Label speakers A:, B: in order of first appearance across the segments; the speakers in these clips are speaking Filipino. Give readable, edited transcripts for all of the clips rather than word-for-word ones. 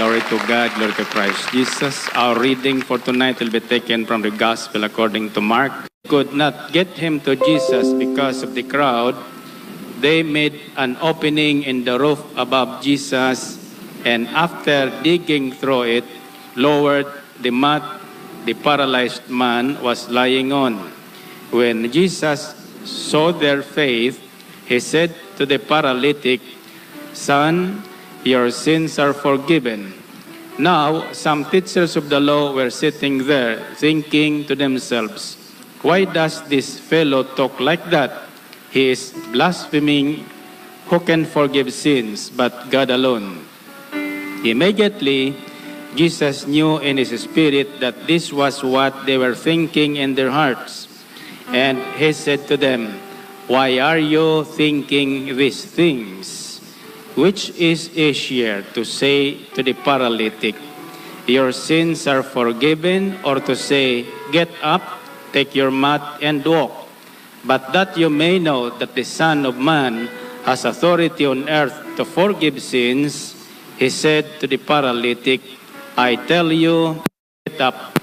A: Glory to God, glory to Christ Jesus. Our reading for tonight will be taken from the Gospel according to Mark. Could not get him to Jesus because of the crowd. They made an opening in the roof above Jesus, and after digging through it, lowered the mat the paralyzed man was lying on. When Jesus saw their faith, he said to the paralytic, "Son, your sins are forgiven." Now, some teachers of the law were sitting there, thinking to themselves, "Why does this fellow talk like that? He is blaspheming. Who can forgive sins but God alone?" Immediately, Jesus knew in his spirit that this was what they were thinking in their hearts. And he said to them, "Why are you thinking these things? Which is easier, to say to the paralytic, 'Your sins are forgiven,' or to say, 'Get up, take your mat and walk'? But that you may know that the Son of Man has authority on earth to forgive sins," he said to the paralytic, "I tell you, get up,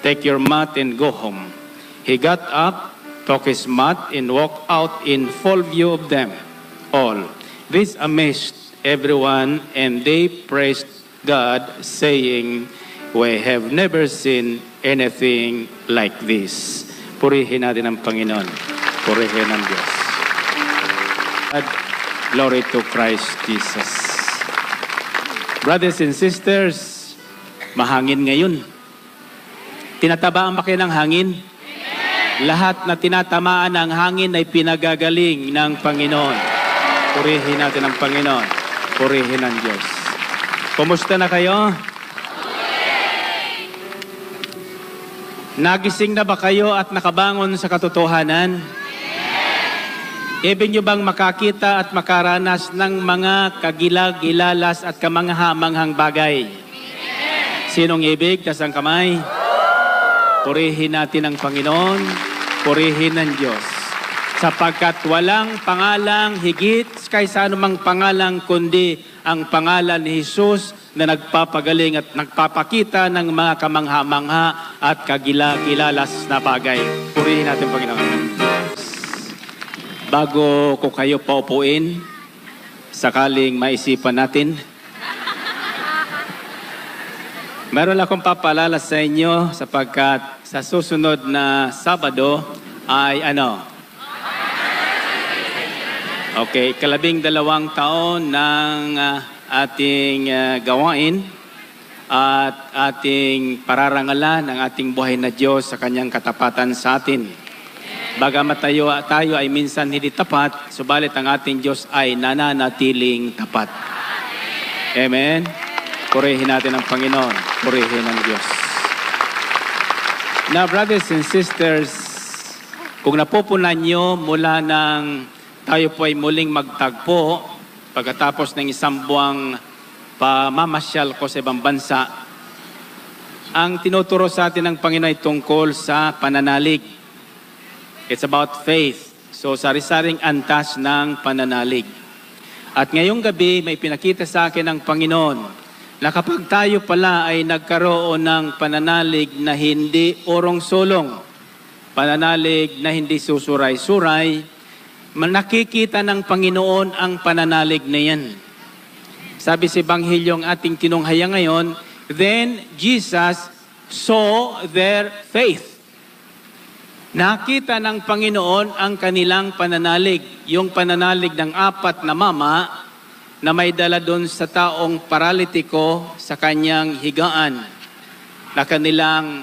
A: take your mat and go home." He got up, took his mat, and walked out in full view of them all. This amazed everyone, and they praised God, saying, "We have never seen anything like this." Purihin natin ang Panginoon. Purihin ang Diyos. Glory to Christ Jesus. Brothers and sisters, mahangin ngayon. Tinatabaan ba kayo ng hangin? Lahat na tinatamaan ng hangin ay pinagagaling ng Panginoon. Purihin natin ang Panginoon. Purihin ang Diyos. Kumusta na kayo? Nagising na ba kayo at nakabangon sa katotohanan? Ibig nyo bang makakita at makaranas ng mga kagilag-gilalas at kamangha-manghang bagay? Sinong ibig? Tas ang kamay? Purihin natin ang Panginoon, purihin ng Diyos. Sapagkat walang pangalang higit kaysa anumang pangalang kundi ang pangalan ni Jesus na nagpapagaling at nagpapakita ng mga kamangha-mangha at kagilag-gilalas na bagay. Purihin natin ang Panginoon. Bago ko kayo paupuin, sakaling maisipan natin, meron akong papalala sa inyo sapagkat sa susunod na Sabado ay Okay, 12 taon ng ating gawain at ating pararangalan ng ating buhay na Diyos sa kanyang katapatan sa atin. Bagamat tayo ay minsan hindi tapat, subalit ang ating Diyos ay nananatiling tapat. Amen? Purihin natin ang Panginoon. Purihin ang Diyos. Now, brothers and sisters, kung napupunan nyo mula nang tayo po ay muling magtagpo pagkatapos ng isang buwang pamamasyal ko sa ibang bansa, ang tinuturo sa atin ng Panginoon ay tungkol sa pananalig. It's about faith. So, sari-saring antas ng pananalig. At ngayong gabi, may pinakita sa akin ng Panginoon na kapag tayo pala ay nagkaroon ng pananalig na hindi urong-sulong, pananalig na hindi susuray-suray, nakikita ng Panginoon ang pananalig na yan. Sabi sa Ebanghilyong ating tinunghaya ngayon, then Jesus saw their faith. Nakita ng Panginoon ang kanilang pananalig, yung pananalig ng 4 na mama na may dala doon sa taong paralitiko sa kanyang higaan, na kanilang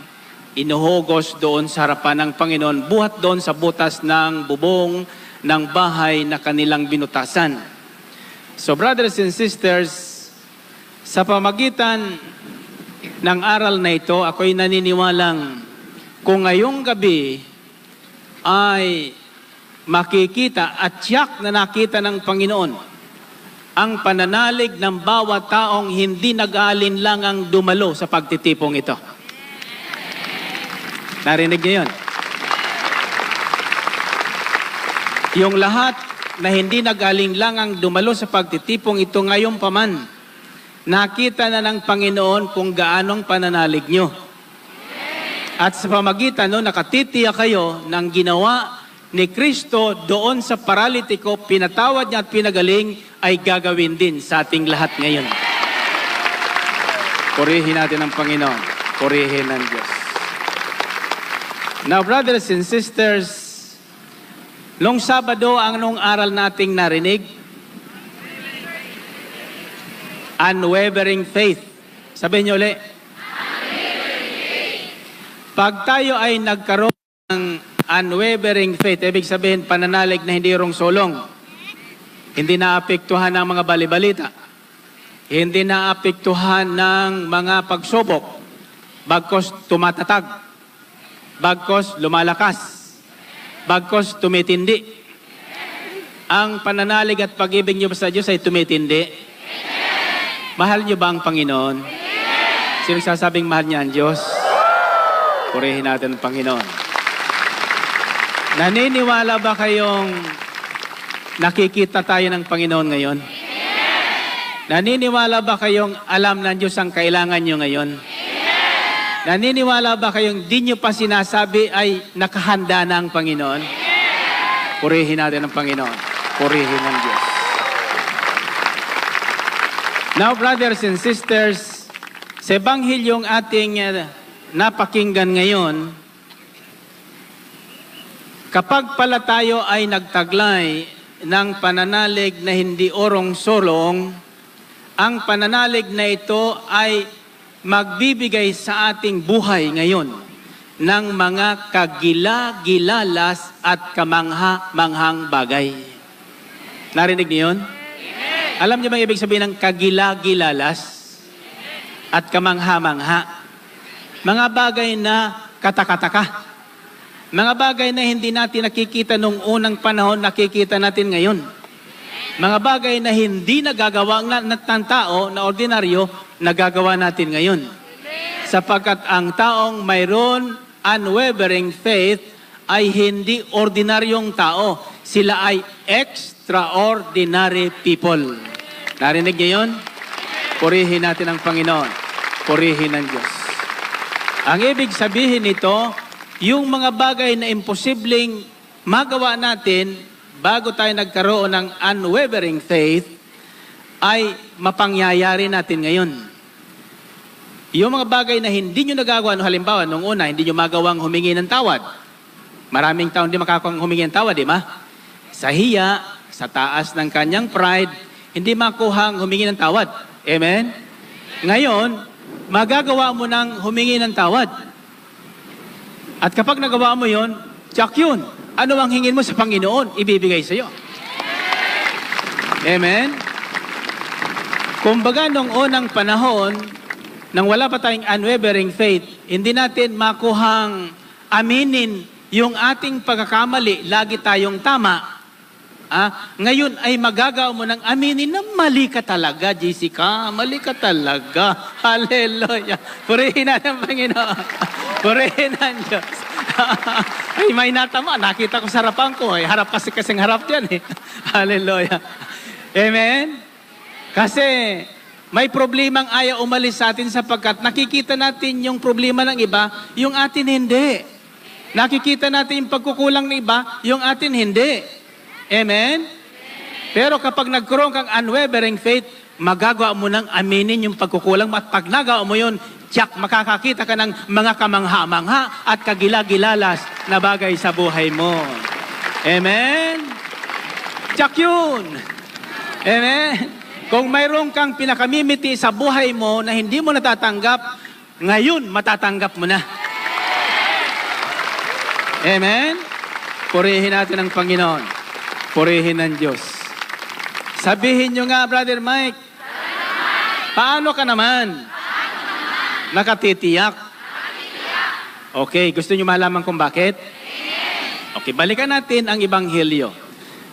A: inuhugos doon sa harapan ng Panginoon, buhat doon sa butas ng bubong ng bahay na kanilang binutasan. So brothers and sisters, sa pamagitan ng aral na ito, ako'y naniniwalang kung ngayong gabi ay makikita at tiyak na nakita ng Panginoon ang pananalig ng bawat taong hindi nag-aalinlangang dumalo sa pagtitipong ito. Narinig niyo yun? Yung lahat na hindi nag-aalinlangang dumalo sa pagtitipong ito ngayon pa man, nakita na ng Panginoon kung gaanong pananalig nyo. At sa pamagitan no, nakatitiyak kayo ng ginawa ni Kristo doon sa paralitiko, pinatawad niya at pinagaling, ay gagawin din sa ating lahat ngayon. Purihin natin ang Panginoon. Purihin ang Diyos. Now, brothers and sisters, noong Sabado, ang nung aral nating narinig, unwavering faith. Sabihin niyo ulit. Pag tayo ay nagkaroon ng unwavering faith, ibig sabihin pananalig na hindi rong solong, hindi naapektuhan ng mga balibalita, hindi naapektuhan ng mga pagsubok, bagkos tumatatag, bagkos lumalakas, bagkos tumitindi. Ang pananalig at pag-ibig niyo sa Diyos ay tumitindi. Mahal niyo ba ang Panginoon? Sino sasabing mahal niya ang Diyos? Purihin natin ang Panginoon. Naniniwala ba kayong nakikita tayo ng Panginoon ngayon? Naniniwala ba kayong alam ng Diyos ang kailangan nyo ngayon? Naniniwala ba kayong di nyo pa sinasabi ay nakahanda na ang Panginoon? Purihin natin ang Panginoon. Purihin ang Diyos. Now, brothers and sisters, sa Ebanghilyong ating napakinggan ngayon, kapag pala tayo ay nagtaglay ng pananalig na hindi orong-solong, ang pananalig na ito ay magbibigay sa ating buhay ngayon ng mga kagila-gilalas at kamangha-manghang bagay. Narinig niyo yun? Alam niyo ba ibig sabihin ng kagila-gilalas at kamangha-mangha? Mga bagay na katakataka. Mga bagay na hindi natin nakikita nung unang panahon, nakikita natin ngayon. Mga bagay na hindi nagagawa ng tao na ordinaryo, nagagawa natin ngayon. Sapagkat ang taong mayroon unwavering faith ay hindi ordinaryong tao. Sila ay extraordinary people. Narinig niyo yun? Purihin natin ang Panginoon. Purihin ang Diyos. Ang ibig sabihin nito, yung mga bagay na imposibleng magawa natin bago tayo nagkaroon ng unwavering faith, ay mapangyayari natin ngayon. Yung mga bagay na hindi nyo nagagawa, halimbawa, nung una, hindi nyo magawang humingi ng tawad. Maraming taon hindi makakawang humingi ng tawad, di ba? Sa hiya, sa taas ng kanyang pride, hindi makuhang humingi ng tawad. Amen? Ngayon, magagawa mo ng humingi ng tawad. At kapag nagawa mo yon, tsak yun. Ano ang hingin mo sa Panginoon? Ibibigay sa iyo. Amen? Kumbaga, nung unang panahon, nang wala pa tayong unwavering faith, hindi natin makuhang aminin yung ating pagkakamali, lagi tayong tama. Ngayon ay magagawa mo ng aminin na mali ka talaga, Jessica. Mali ka talaga. Hallelujah. Purihin natin ang Panginoon. Purihin ang Diyos. Ay, may natama. Nakita ko sa harapan ko. Harap kasi kasing harap dyan. Hallelujah. Amen? Kasi may problemang ayaw umalis sa atin sapagkat nakikita natin yung problema ng iba, yung atin hindi. Nakikita natin yung pagkukulang ng iba, yung atin hindi. Amen? Pero kapag nagkaroon kang unwavering faith, magagawa mo nang aminin yung pagkukulang at pag nagawa mo yun, tiyak, makakakita ka ng mga kamangha-mangha at kagila-gilalas na bagay sa buhay mo. Amen? Tiyak yun. Amen? Kung mayroon kang pinakamimiti sa buhay mo na hindi mo natatanggap, ngayon matatanggap mo na. Amen? Purihin natin ang Panginoon. Purihin ang Diyos. Sabihin nyo nga, Brother Mike, paano ka naman? Nakatitiyak. Okay, gusto nyo malaman kung bakit? Okay, balikan natin ang Ebanghelyo.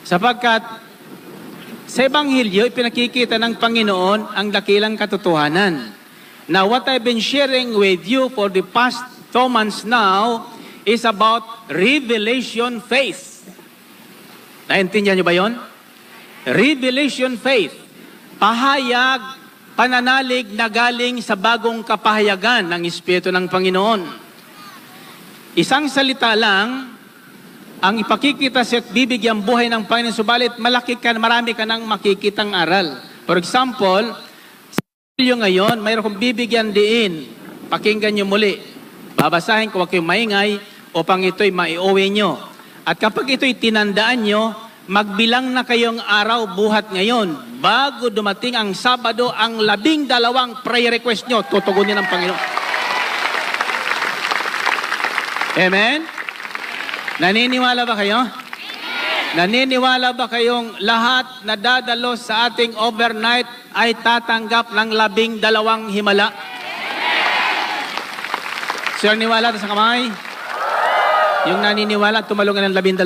A: Sapagkat sa Ebanghelyo, ipinakikita ng Panginoon ang dakilang katotohanan. Now, what I've been sharing with you for the past 2 months now is about revelation faith. Naintindihan nyo ba yon? Revelation faith. Pahayag
B: pananalig na galing sa bagong kapahayagan ng Espiritu ng Panginoon. Isang salita lang ang ipakikita sa at bibigyan buhay ng Panginoon, subalit marami ka nang makikitang aral. For example, sa video ngayon, mayroon kong bibigyan diin. Pakinggan nyo muli. Babasahin ko, huwag kayong maingay upang ito'y maiuwi nyo. At kapag ito'y tinandaan nyo, magbilang na kayong araw buhat ngayon. Bago dumating ang Sabado, ang 12 prayer request nyo, tutugunin ng Panginoon. Amen? Naniniwala ba kayo? Naniniwala ba kayong lahat na dadalo sa ating overnight ay tatanggap ng 12 himala? Sir, niwala sa kamay? Yung naniniwala, tumalungan ng 12?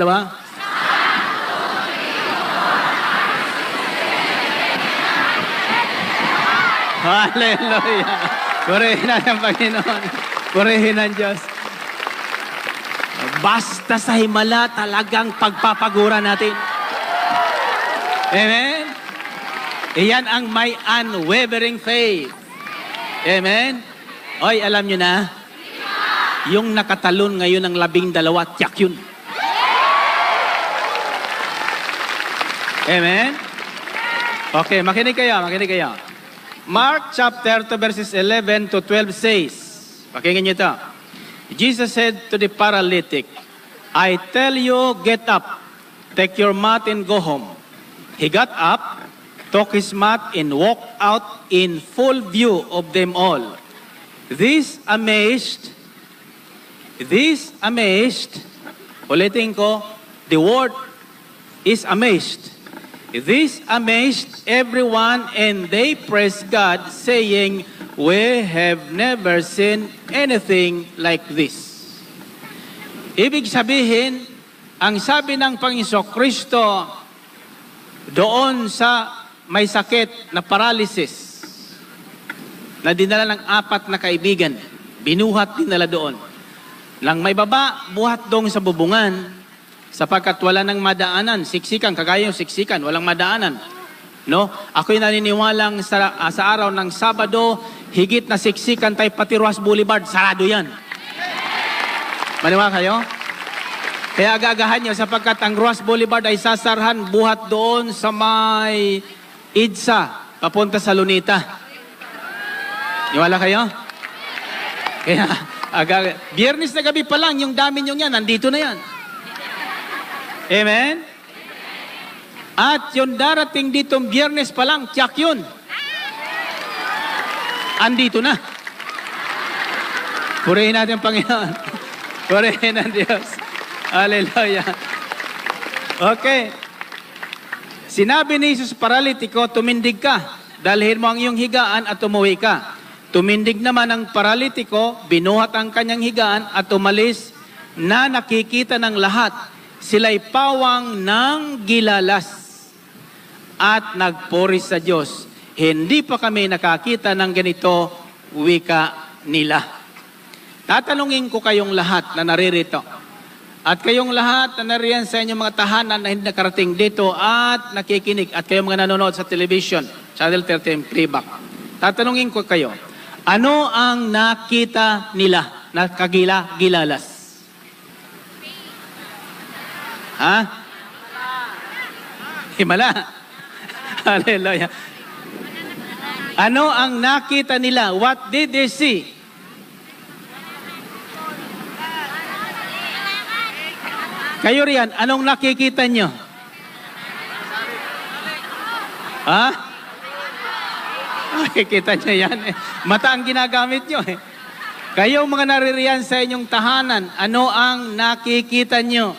B: Hallelujah! Purihin natin ang Panginoon. Purihin ang Diyos. Basta sa himala, talagang pagpapagura natin. Amen? Iyan ang may unwavering faith. Amen? Oy, alam nyo na, yung nakatalon ngayon ng 12, tiyak yun. Amen? Okay, makinig kayo. Mark chapter 2 verses 11 to 12 says, pakinggan nyo ito. Jesus said to the paralytic, I tell you, get up, take your mat and go home. He got up, took his mat and walked out in full view of them all. This amazed, ulitin ko, the word is amazed. This amazed everyone, and they praised God, saying, we have never seen anything like this. Ibig sabihin, ang sabi ng Panginoon Kristo doon sa may sakit na paralysis na dinala ng 4 na kaibigan, binuhat dinala doon. Nang may baba, buhat doon sa bubungan, sapagkat wala nang madaanan, siksikan, kagaya yung siksikan, walang madaanan. No? Ako'y naniniwalang sa araw ng Sabado, higit na siksikan tayo pati Rojas Boulevard, sarado yan. Maniwala kayo? Kaya agagahan nyo sapagkat ang Rojas Boulevard ay sasarhan buhat doon sa may EDSA, papunta sa Lunita. Niwala kayo? Kaya, Biyernes na gabi pa lang, yung dami nyo yan, nandito na yan. Amen? At yung darating ditong Biyernes pa lang, tiyak yun. Andito na. Purihin natin ang Panginoon. Purihin ang Diyos. Hallelujah. Okay. Sinabi ni Jesus paralitiko, tumindig ka. Dalhin mo ang iyong higaan at umuwi ka. Tumindig naman ang paralitiko, binuhat ang kanyang higaan at umalis na nakikita ng lahat. Sila'y pawang ng gilalas at nagpuri sa Diyos. Hindi pa kami nakakita ng ganito, wika nila. Tatanungin ko kayong lahat na naririto. At kayong lahat na nariyan sa inyong mga tahanan na hindi nakarating dito at nakikinig. At kayong mga nanonood sa television, Channel 13 Playback. Tatanungin ko kayo, ano ang nakita nila na gilalas? Ha? Himala. Hallelujah. Ano ang nakita nila? What did they see? Kayo riyan, anong nakikita nyo? Ha? Nakikita nyo yan eh. Mata ang ginagamit nyo eh. Kayo mga naririyan sa inyong tahanan, ano ang nakikita nyo?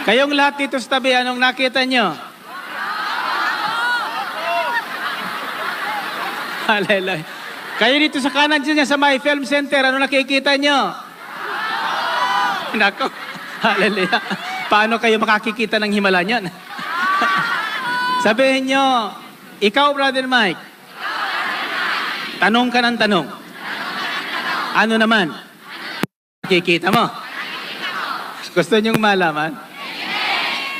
B: Kayong lahat dito sa tabi, anong nakita nyo? Hallelujah. Kayo dito sa kanan dyan sa may film center, ano nakikita nyo? Nako. Hallelujah. Paano kayo makakikita ng himala niyan? Sabihin nyo, ikaw, Brother Mike, tanong ka ng tanong. Ano naman? Nakikita mo? Gusto nyong malaman?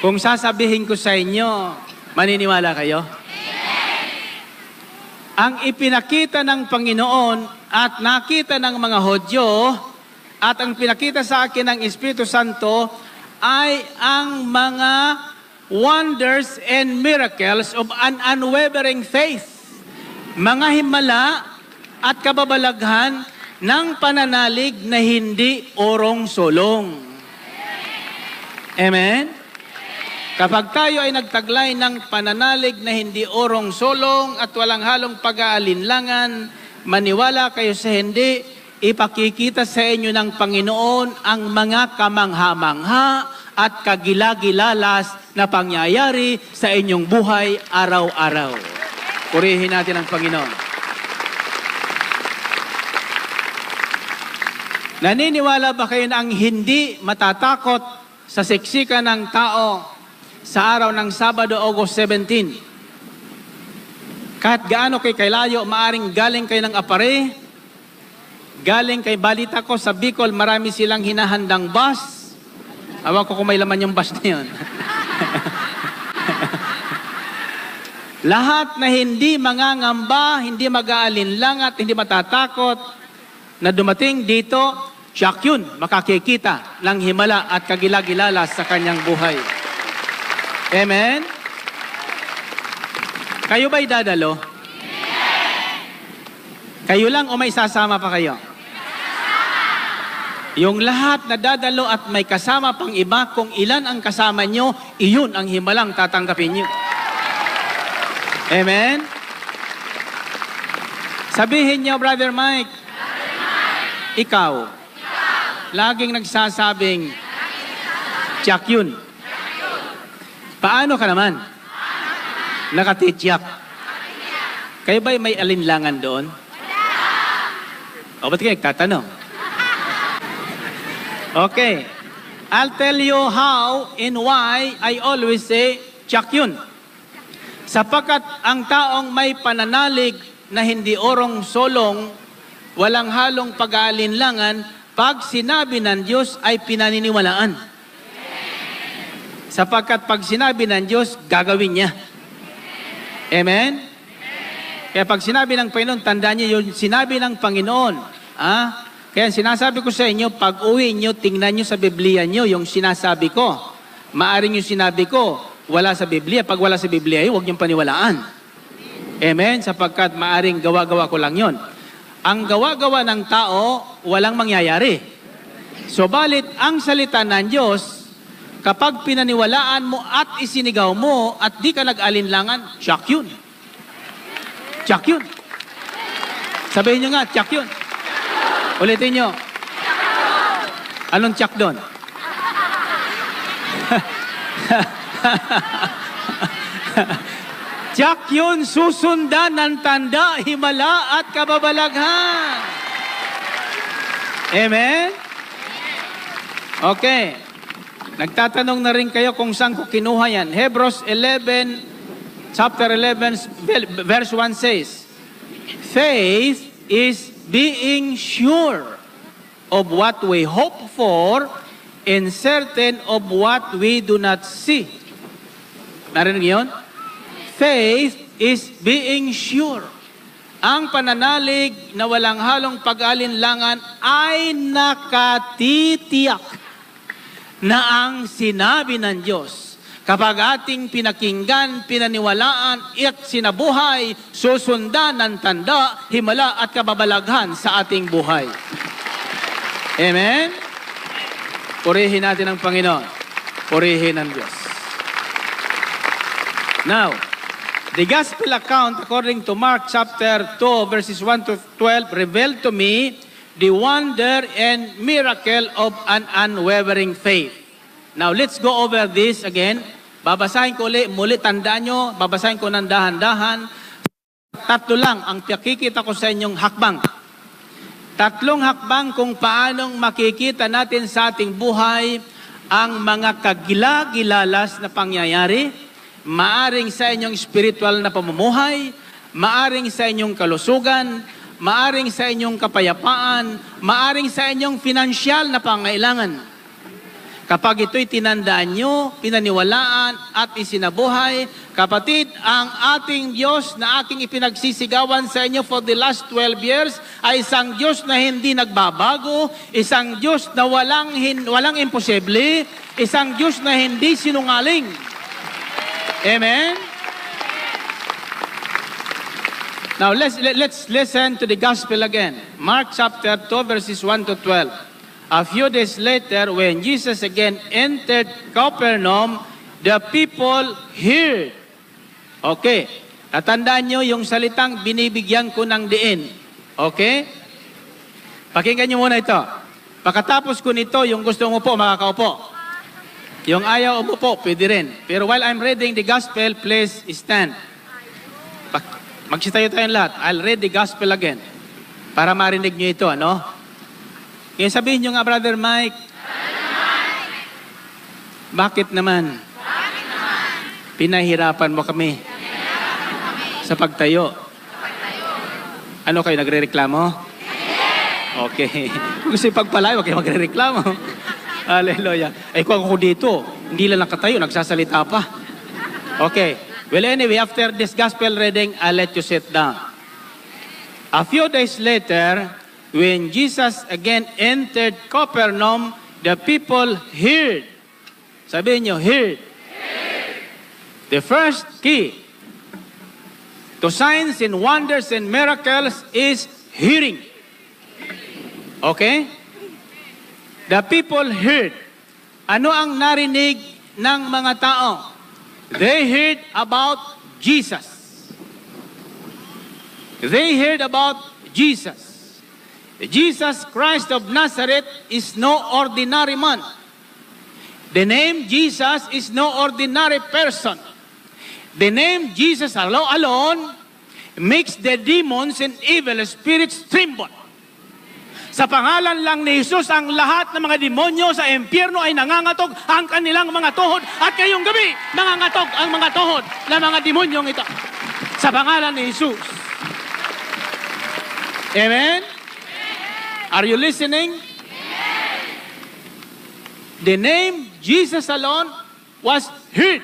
B: Kung sasabihin ko sa inyo, maniniwala kayo? Ang ipinakita ng Panginoon at nakita ng mga Hudyo at ang pinakita sa akin ng Espiritu Santo ay ang mga wonders and miracles of an unwavering faith. Mga himala at kababalaghan ng pananalig na hindi orong-solong. Amen? Kapag tayo ay nagtaglay ng pananalig na hindi orong-solong at walang halong pag-aalinlangan, maniwala kayo sa hindi, ipakikita sa inyo ng Panginoon ang mga kamangha-mangha at kagilagilalas na pangyayari sa inyong buhay araw-araw. Purihin natin ang Panginoon. Naniniwala ba kayo na ang hindi matatakot sa siksikan ng tao sa araw ng Sabado, August 17? Kahit gaano kay kailayo, maaring galing kayo ng Apare, galing kay balita ko sa Bicol, marami silang hinahandang bus. Awan ko kung may laman yung bus na yun. Lahat na hindi mangangamba, hindi mag-aalinlangat, hindi matatakot, na dumating dito, siyak yun, makakikita ng himala at kagilagilalas sa kanyang buhay. Amen? Kayo ba'y dadalo? Kayo lang o may sasama pa kayo? Yung lahat na dadalo at may kasama pang iba, kung ilan ang kasama nyo, iyon ang himalang tatanggapin nyo. Amen? Sabihin nyo, Brother Mike, ikaw, laging nagsasabing, tiyak yun. Paano ka naman? Nakatitiyak. Kayo ba'y may alinlangan doon? O ba't kayo nagtatanong? Okay. I'll tell you how and why I always say, tiyak yun. Sapagkat ang taong may pananalig na hindi orong-solong, walang halong pag-aalinlangan, pag sinabi ng Diyos ay pinaniniwalaan. Sapagkat pag sinabi ng Diyos, gagawin niya. Amen? Kaya pag sinabi ng Panginoon, tandaan niyo yung sinabi ng Panginoon. Kaya sinasabi ko sa inyo, pag uwi niyo, tingnan niyo sa Biblia niyo yung sinasabi ko. Maaring yung sinabi ko, wala sa Biblia. Pag wala sa Biblia, huwag niyong paniwalaan. Amen? Sapagkat maaring gawa-gawa ko lang yon. Ang gawa-gawa ng tao, walang mangyayari. So, balit, ang salita ng Diyos, kapag pinaniwalaan mo at isinigaw mo at di ka nag-alinlangan, tiyak yun. Tiyak yun. Sabihin nyo nga, tiyak yun. Ulitin nyo. Anong tiyak doon? Tiyak yun, susundan ng tanda, himala at kababalaghan. Amen? Okay. Nagtatanong na rin kayo kung saan ko kinuha yan. Hebrews 11, chapter 11, verse 1 says, faith is being sure of what we hope for and certain of what we do not see. Narinig yun? Faith is being sure. Ang pananalig na walang halong pag-alinlangan ay nakatitiyak na ang sinabi ng Diyos, kapag ating pinakinggan, pinaniwalaan, at sinabuhay, susundan ng tanda, himala at kababalaghan sa ating buhay. Amen? Purihin natin ang Panginoon. Purihin ang Diyos. Now, the gospel account according to Mark chapter 2 verses 1 to 12 revealed to me the wonder and miracle of an unwavering faith. Now, let's go over this again. Babasahin ko muli, tandaan nyo, babasahin ko ng dahan-dahan. Tatlo lang ang pakikita ko sa inyong hakbang. Tatlong hakbang kung paanong makikita natin sa ating buhay ang mga kagila-gilalas na pangyayari, maaring sa inyong spiritual na pamumuhay, maaring sa inyong kalusugan, maaring sa inyong kapayapaan, maaring sa inyong finansyal na pangailangan. Kapag ito'y tinandaan nyo, pinaniwalaan at isinabuhay, kapatid, ang ating Diyos na aking ipinagsisigawan sa inyo for the last 12 years ay isang Diyos na hindi nagbabago, isang Diyos na walang imposible, isang Diyos na hindi sinungaling. Amen? Now, let's listen to the gospel again. Mark chapter 2, verses 1 to 12. A few days later, when Jesus again entered Capernaum, the people heard. Okay. Tatandaan nyo yung salitang binibigyan ko ng diin. Okay? Pakinggan nyo muna ito. Pagkatapos ko nito, yung gusto mo po, makakaupo. Yung ayaw umupo, pwede rin. Pero while I'm reading the gospel, please stand. Magsitayo tayong lahat. I'll read the gospel again. Para marinig nyo ito, ano? Kaya sabihin nyo nga, Brother Mike. Bakit naman? Pinahirapan mo kami. Sa pagtayo. Ano kayo, nagre-reklamo? Okay. Kung gusto pagpalayo, huwag kayo magre-reklamo. Hallelujah. Ay, kung ako dito, hindi lang nakatayo, nagsasalita pa. Okay. Well, anyway, after this gospel reading, I'll let you sit down. A few days later, when Jesus again entered Capernaum, the people heard. Sabihin nyo, heard. The first key to signs and wonders and miracles is hearing. Okay? The people heard. Ano ang narinig ng mga tao? They heard about Jesus. They heard about Jesus. Jesus Christ of Nazareth is no ordinary man. The name Jesus is no ordinary person. The name Jesus alone makes the demons and evil spirits tremble. Sa pangalan lang ni Jesus, ang lahat ng mga demonyo sa impyerno ay nangangatog ang kanilang mga tuhod. At ngayong gabi, nangangatog ang mga tuhod ng mga demonyong ito. Sa pangalan ni Jesus. Amen? Are you listening? Yes. The name Jesus alone was heard.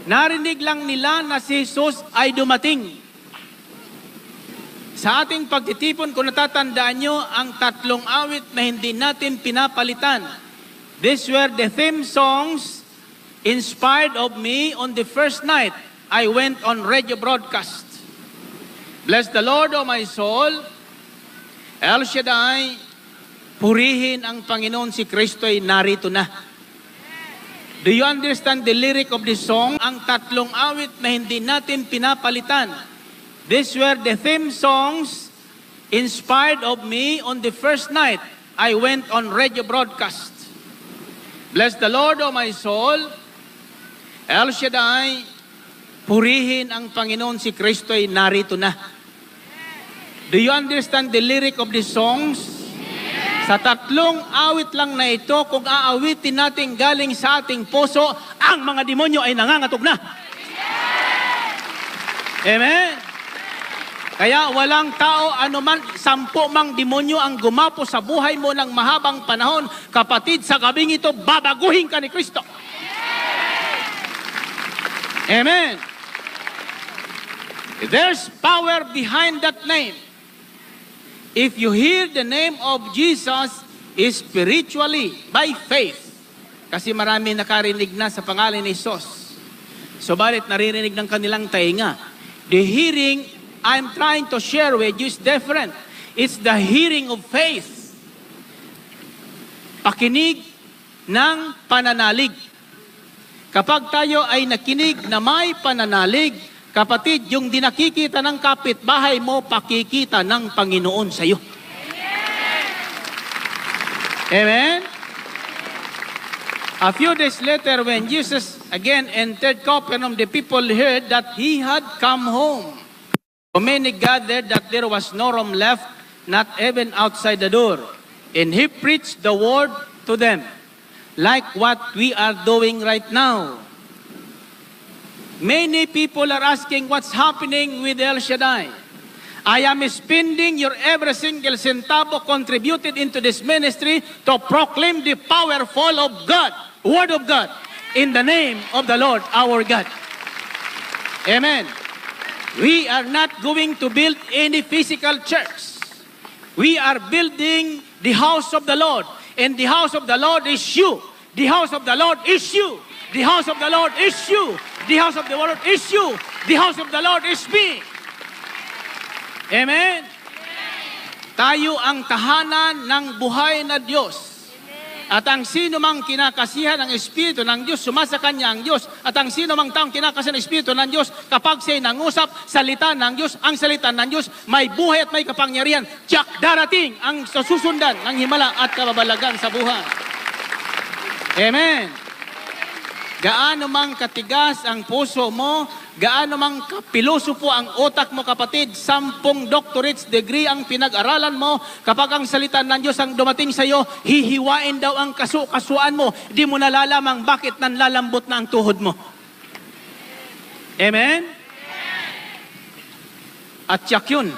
B: Narinig lang nila na si Jesus ay dumating. Sa ating pagtitipon, kung natatandaan nyo, ang tatlong awit na hindi natin pinapalitan. These were the theme songs inspired of me on the first night I went on radio broadcast. Bless the Lord, O my soul. El Shaddai, purihin ang Panginoon si Kristo ay narito na. Do you understand the lyric of the song? Ang tatlong awit na hindi natin pinapalitan. These were the theme songs inspired of me on the first night I went on radio broadcast. Bless the Lord, O my soul. El Shaddai, purihin ang Panginoon si Kristo ay narito na. Do you understand the lyric of the songs? Yes. Sa tatlong awit lang na ito, kung aawitin natin galing sa ating puso, ang mga demonyo ay nangangatog na. Yes. Amen? Kaya walang tao, anuman, 10 mang demonyo ang gumapo sa buhay mo ng mahabang panahon, kapatid, sa gabing ito, babaguhin ka ni Kristo. Yes. Amen? There's power behind that name. If you hear the name of Jesus spiritually, by faith, kasi marami nakarinig na sa pangalan ni Jesus, subalit naririnig ng kanilang tainga. The hearing I'm trying to share with you is different. It's the hearing of faith. Pakinig ng pananalig. Kapag tayo ay nakinig na may pananalig, kapatid, yung dinakikita ng kapitbahay mo, pakikita ng Panginoon sa iyo. Amen? A few days later, when Jesus again entered Capernaum, the people heard that he had come home. So many gathered that there was no room left, not even outside the door. And he preached the word to them, like what we are doing right now. Many people are asking what's happening with El Shaddai. I am spending your every single centavo contributed into this ministry to proclaim the powerful of God, Word of God, in the name of the Lord our God. Amen. We are not going to build any physical church. We are building the house of the Lord. And the house of the Lord is you. The house of the Lord is you. The house of the Lord is you. The house of the Lord is you. The house of the Lord is me. Amen? Tayo ang tahanan ng buhay na Diyos. At ang sino mang kinakasihan ng Espiritu ng Diyos, sumasa kanya ang Diyos. At ang sino mang taong kinakasihan ng Espiritu ng Diyos, kapag siya'y nangusap, salita ng Diyos, ang salita ng Diyos, may buhay at may kapangyarihan. Tiyak darating ang susundan ng himala at kababalagan sa buhay. Amen. Gaano mang katigas ang puso mo, gaano mang kapiloso po ang utak mo kapatid, 10 doctorate's degree ang pinag-aralan mo, kapag ang salita ng Diyos ang dumating sa iyo, hihiwain daw ang kasuan mo, di mo nalalamang bakit nanlalambot na ang tuhod mo. Amen? At tiyak yun,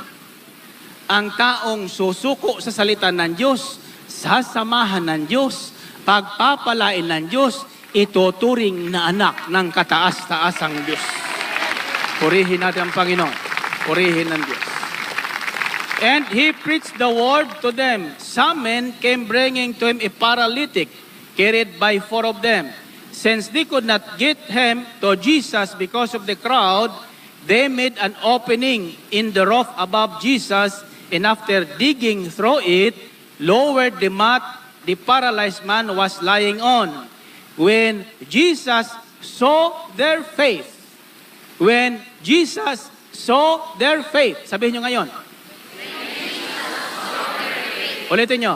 B: ang taong susuko sa salita ng Diyos, sasamahan ng Diyos, pagpapalain ng Diyos, ituturing na anak ng kataas-taasang Diyos. Purihin natin ang Panginoon. Purihin ng Diyos. And he preached the word to them. Some men came bringing to him a paralytic, carried by 4 of them. Since they could not get him to Jesus because of the crowd, they made an opening in the roof above Jesus, and after digging through it, lowered the mat the paralyzed man was lying on. When Jesus saw their faith, when Jesus saw their faith, sabihin nyo ngayon. Ulitin nyo.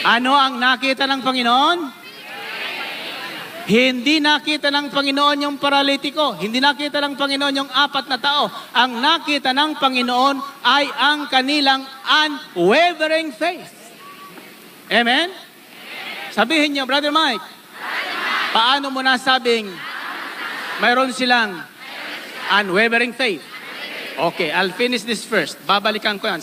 B: Ano ang nakita ng Panginoon? Hindi nakita ng Panginoon yung paralitiko. Hindi nakita ng Panginoon yung 4 na tao. Ang nakita ng Panginoon ay ang kanilang unwavering faith. Amen? Sabihin niyo, Brother Mike, paano mo nasabing mayroon silang unwavering faith? Okay, I'll finish this first. Babalikan ko yan.